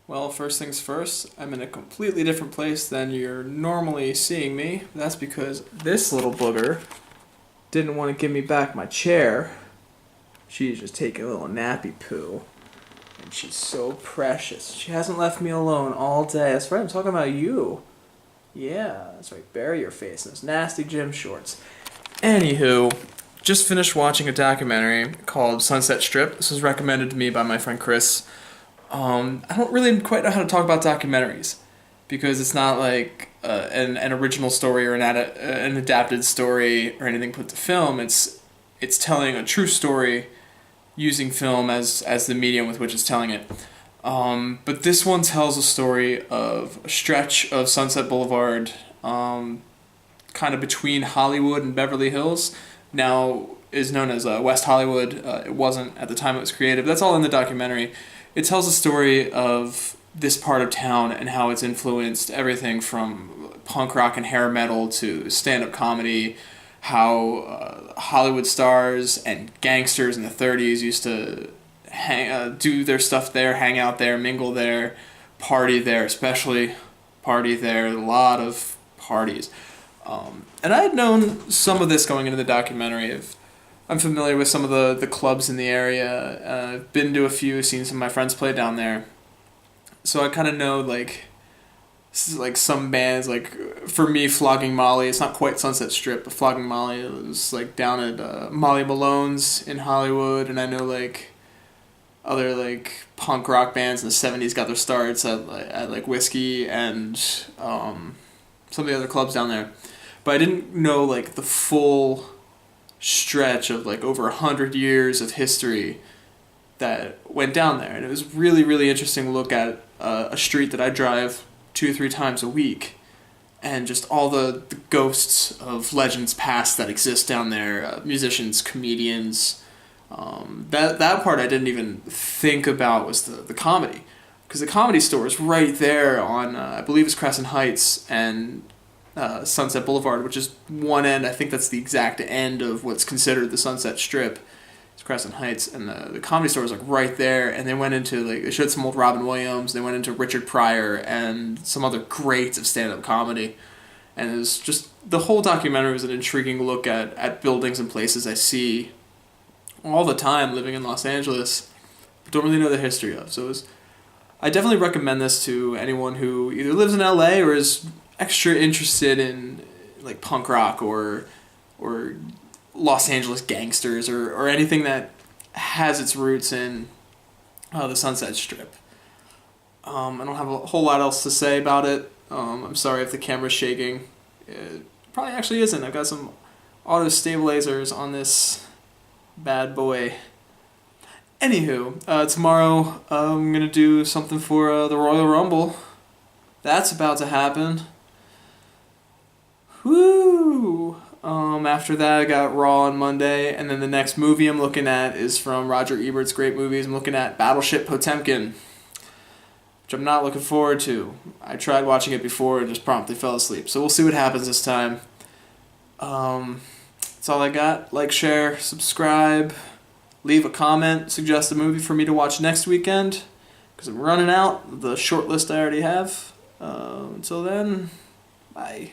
Well, first things first, I'm in a completely different place than you're normally seeing me. That's because this little booger didn't want to give me back my chair. She's just taking a little nappy poo. And she's so precious. She hasn't left me alone all day. That's right, I'm talking about you. Yeah, that's right, bury your face in those nasty gym shorts. Anywho, just finished watching a documentary called Sunset Strip. This was recommended to me by my friend Chris. I don't really quite know how to talk about documentaries because it's not like an original story or an adapted story or anything put to film. It's telling a true story using film as the medium with which it's telling it. But this one tells a story of a stretch of Sunset Boulevard, kind of between Hollywood and Beverly Hills. Now is known as West Hollywood. It wasn't at the time it was created, but that's all in the documentary. It tells a story of this part of town and how it's influenced everything from punk rock and hair metal to stand-up comedy, how Hollywood stars and gangsters in the 30s used to do their stuff there, hang out there, mingle there, party there, especially party there, a lot of parties. And I had known some of this going into the documentary. I'm familiar with some of the clubs in the area. I've been to a few, seen some of my friends play down there. So I kind of know, like, this is like some bands, like, for me, Flogging Molly, it's not quite Sunset Strip, but Flogging Molly was, like, down at Molly Malone's in Hollywood, and I know, like, other, like, punk rock bands in the 70s got their starts at like, Whiskey and some of the other clubs down there. But I didn't know, like, the full stretch of like over 100 years of history that went down there, and it was really, really interesting to look at a street that I drive 2 or 3 times a week, and just all the ghosts of legends past that exist down there, musicians, comedians. That part I didn't even think about was the comedy, because the Comedy Store is right there on I believe it's Crescent Heights and Sunset Boulevard, which is one end. I think that's the exact end of what's considered the Sunset Strip. It's Crescent Heights, and the Comedy Store was like right there. And they went into they showed some old Robin Williams. They went into Richard Pryor and some other greats of stand-up comedy. And it was just the whole documentary was an intriguing look at buildings and places I see all the time living in Los Angeles, but don't really know the history of. So I definitely recommend this to anyone who either lives in LA or is extra interested in like punk rock or Los Angeles gangsters or anything that has its roots in the Sunset Strip. I don't have a whole lot else to say about it. I'm sorry if the camera's shaking. It probably actually isn't. I've got some auto stabilizers on this bad boy. Anywho, tomorrow I'm gonna do something for the Royal Rumble. That's about to happen. Woo! After that, I got Raw on Monday, and then the next movie I'm looking at is from Roger Ebert's great movies. I'm looking at Battleship Potemkin, which I'm not looking forward to. I tried watching it before and just promptly fell asleep. So we'll see what happens this time. That's all I got. Like, share, subscribe, leave a comment, suggest a movie for me to watch next weekend, because I'm running out the short list I already have. Until then, bye.